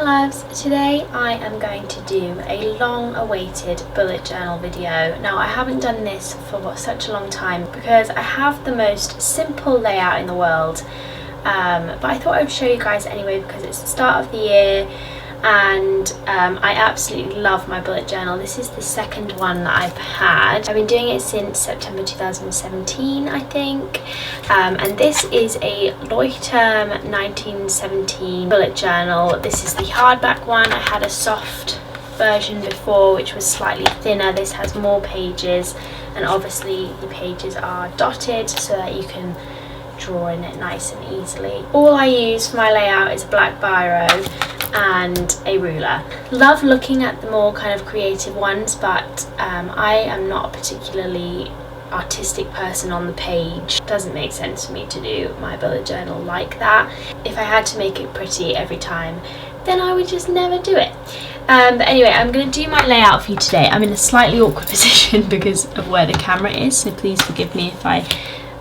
loves, today I am going to do a long awaited bullet journal video. Now I haven't done this for such a long time because I have the most simple layout in the world, but I thought I would show you guys anyway because it's the start of the year and I absolutely love my bullet journal. This is the second one that I've had. I've been doing it since September 2017 I think, and this is a Leuchtturm 1917 bullet journal. This is the hardback one. I had a soft version before which was slightly thinner. This has more pages and obviously the pages are dotted so that you can draw in it nice and easily. All I use for my layout is a black biro and a ruler. Love looking at the more kind of creative ones, but I am not a particularly artistic person on the page. Doesn't make sense for me to do my bullet journal like that. If I had to make it pretty every time, then I would just never do it. But anyway, I'm going to do my layout for you today. I'm in a slightly awkward position because of where the camera is, so please forgive me if I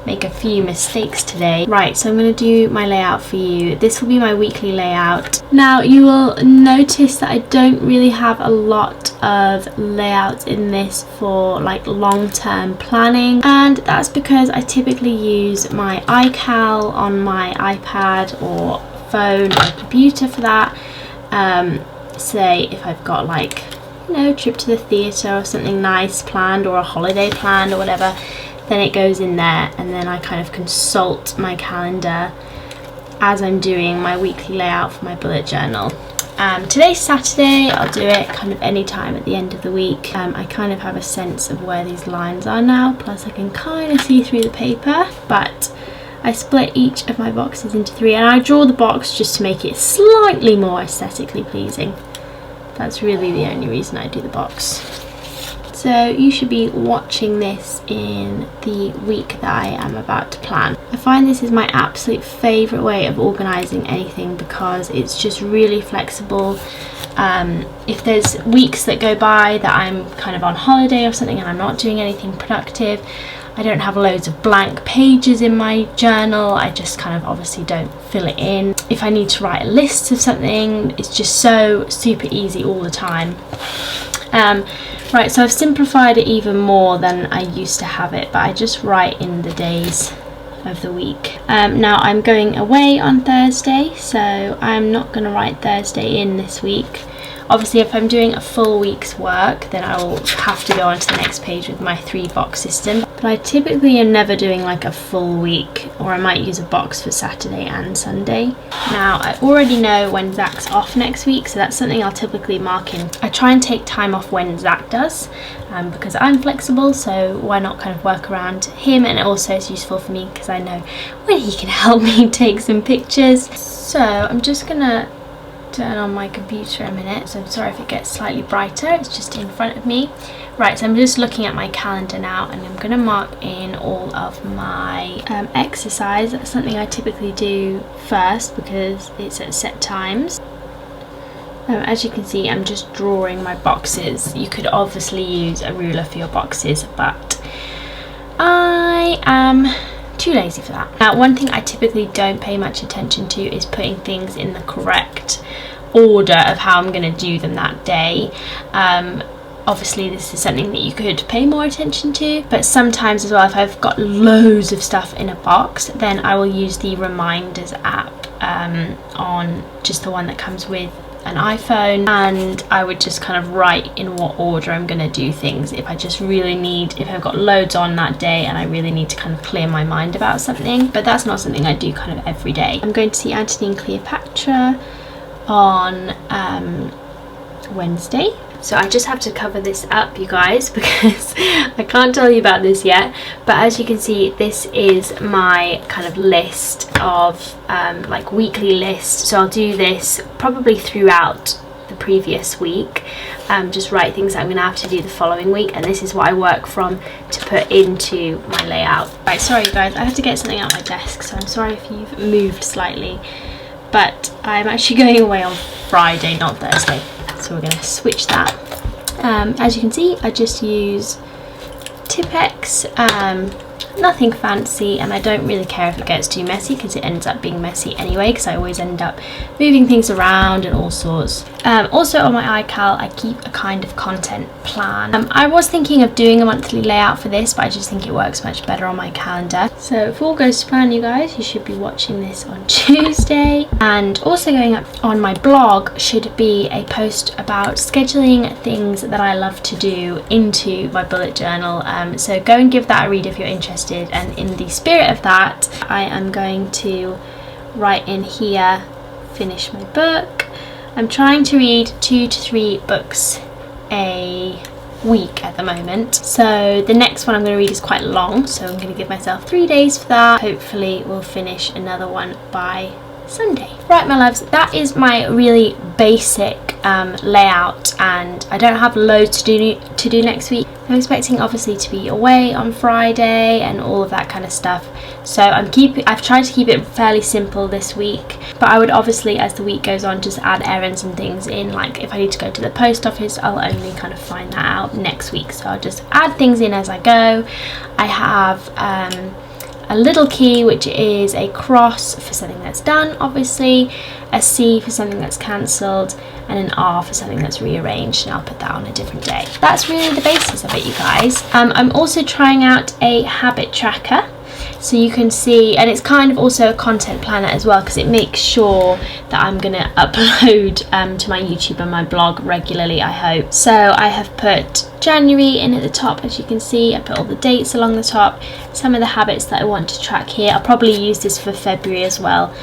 make a few mistakes today. Right, so I'm going to do my layout for you. This will be my weekly layout. Now you will notice that I don't really have a lot of layouts in this for like long-term planning, and that's because I typically use my iCal on my iPad or phone or computer for that. Say if I've got like, you know, a trip to the theatre or something nice planned or a holiday planned or whatever, then it goes in there and then I kind of consult my calendar as I'm doing my weekly layout for my bullet journal. Today's Saturday. I'll do it kind of any time at the end of the week. I kind of have a sense of where these lines are now, plus I can kind of see through the paper, but I split each of my boxes into three and I draw the box just to make it slightly more aesthetically pleasing. That's really the only reason I do the box. So you should be watching this in the week that I am about to plan. I find this is my absolute favourite way of organising anything because it's just really flexible. If there's weeks that go by that I'm kind of on holiday or something and I'm not doing anything productive, I don't have loads of blank pages in my journal. I just kind of obviously don't fill it in. If I need to write a list of something, it's just so super easy all the time. Right, so I've simplified it even more than I used to have it, but I just write in the days of the week. Now I'm going away on Thursday, so I'm not going to write Thursday in this week. Obviously if I'm doing a full week's work, then I will have to go on to the next page with my 3-box system. But I typically am never doing like a full week, or I might use a box for Saturday and Sunday. Now I already know when Zach's off next week, so that's something I'll typically mark in. I try and take time off when Zach does, because I'm flexible, so why not kind of work around him, and also it's useful for me because I know when he can help me take some pictures. So I'm just gonna turn on my computer a minute, so I'm sorry if it gets slightly brighter, it's just in front of me. Right, so I'm just looking at my calendar now and I'm going to mark in all of my exercise. That's something I typically do first because it's at set times. As you can see, I'm just drawing my boxes. You could obviously use a ruler for your boxes, but I am too lazy for that. Now, one thing I typically don't pay much attention to is putting things in the correct order of how I'm going to do them that day. Obviously this is something that you could pay more attention to, but sometimes as well, if I've got loads of stuff in a box, then I will use the reminders app on just the one that comes with an iPhone, and I would just kind of write in what order I'm going to do things if I just really need, if I've got loads on that day and I really need to kind of clear my mind about something. But that's not something I do kind of every day. I'm going to see Antony and Cleopatra on Wednesday. So I just have to cover this up, you guys, because I can't tell you about this yet. But as you can see, this is my kind of list of like weekly list. So I'll do this probably throughout the previous week. Just write things that I'm going to have to do the following week, and this is what I work from to put into my layout. Right, sorry you guys, I have to get something out of my desk, so I'm sorry if you've moved slightly. But I'm actually going away on Friday, not Thursday. So we're going to switch that. As you can see, I just use Tipp-Ex nothing fancy, and I don't really care if it gets too messy because it ends up being messy anyway, because I always end up moving things around and all sorts. Also on my iCal I keep a kind of content plan. I was thinking of doing a monthly layout for this, but I just think it works much better on my calendar. So if all goes to plan, you guys, you should be watching this on Tuesday. And also going up on my blog should be a post about scheduling things that I love to do into my bullet journal. So go and give that a read if you're interested, and in the spirit of that I am going to write in here, finish my book. I'm trying to read 2 to 3 books a week at the moment, so the next one I'm going to read is quite long, so I'm going to give myself 3 days for that. Hopefully we'll finish another one by Sunday. Right, my loves, that is my really basic layout, and I don't have loads to do next week. I'm expecting obviously to be away on Friday and all of that kind of stuff, so I've tried to keep it fairly simple this week, but I would obviously, as the week goes on, just add errands and things in. Like if I need to go to the post office, I'll only kind of find that out next week, so I'll just add things in as I go. I have a little key, which is a cross for something that's done, obviously, a C for something that's cancelled, and an R for something that's rearranged, and I'll put that on a different day. That's really the basis of it, you guys. I'm also trying out a habit tracker, so you can see, and it's kind of also a content planner as well, because it makes sure that I'm going to upload to my YouTube and my blog regularly, I hope. So I have put January in at the top, as you can see. I put all the dates along the top, some of the habits that I want to track here. I'll probably use this for February as well,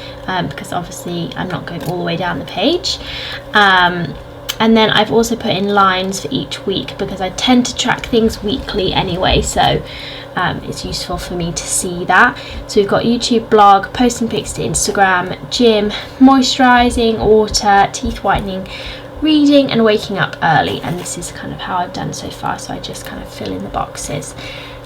because obviously I'm not going all the way down the page. And then I've also put in lines for each week, because I tend to track things weekly anyway, so it's useful for me to see that. So we've got YouTube, blog, posting pics to Instagram, gym, moisturising, water, teeth whitening, reading, and waking up early. And this is kind of how I've done so far, so I just kind of fill in the boxes.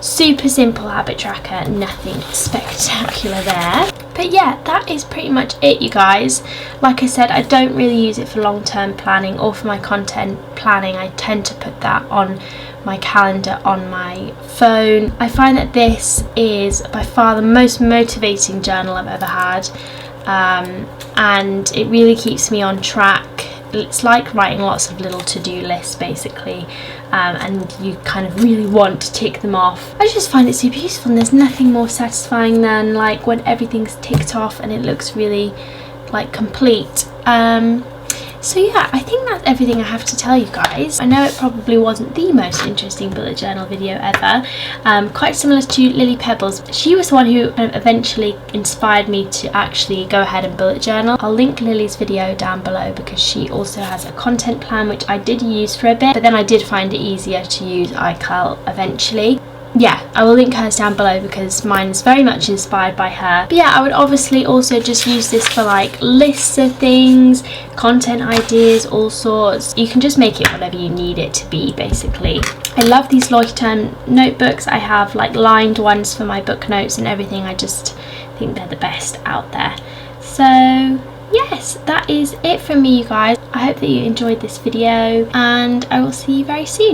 Super simple habit tracker, nothing spectacular there. But yeah, that is pretty much it, you guys. Like I said, I don't really use it for long-term planning or for my content planning. I tend to put that on my calendar on my phone. I find that this is by far the most motivating journal I've ever had, and it really keeps me on track. It's like writing lots of little to-do lists basically, and you kind of really want to tick them off. I just find it super useful, and there's nothing more satisfying than like when everything's ticked off and it looks really like complete. So yeah, I think that's everything I have to tell you guys. I know it probably wasn't the most interesting bullet journal video ever, quite similar to Lily Pebbles. She was the one who kind of eventually inspired me to actually go ahead and bullet journal. I'll link Lily's video down below, because she also has a content plan which I did use for a bit, but then I did find it easier to use iCal eventually. Yeah, I will link hers down below because mine is very much inspired by her. But yeah, I would obviously also just use this for like lists of things, content ideas, all sorts. You can just make it whatever you need it to be, basically. I love these Leuchtturm notebooks. I have like lined ones for my book notes and everything. I just think they're the best out there. So yes, that is it from me, you guys. I hope that you enjoyed this video, and I will see you very soon.